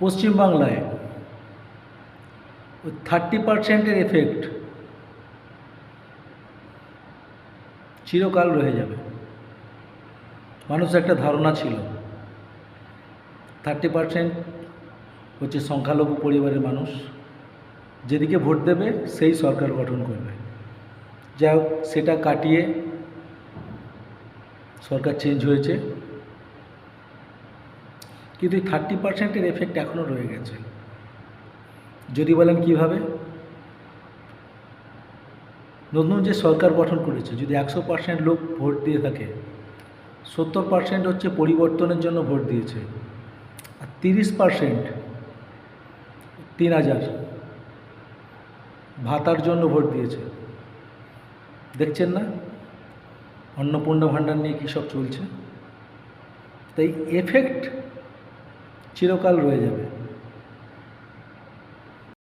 পশ্চিমবাংলায় ওই 30% এফেক্ট চিরকাল রয়ে যাবে। মানুষ একটা ধারণা ছিল 30% হচ্ছে সংখ্যালঘু পরিবারের মানুষ, যেদিকে ভোট দেবে সেই সরকার গঠন করবে। যাই হোক, সেটা কাটিয়ে সরকার চেঞ্জ হয়েছে, কিন্তু এই 30%-এর এফেক্ট এখনও রয়ে গেছে। যদি বলেন কীভাবে, নতুন যে সরকার গঠন করেছে, যদি 100% লোক ভোট দিয়ে থাকে, 70% হচ্ছে পরিবর্তনের জন্য ভোট দিয়েছে, আর 30% 3000 ভাতার জন্য ভোট দিয়েছে। দেখছেন না অন্নপূর্ণা ভাণ্ডার নিয়ে কী সব চলছে? তাই এফেক্ট চিরকাল রয়ে যাবে।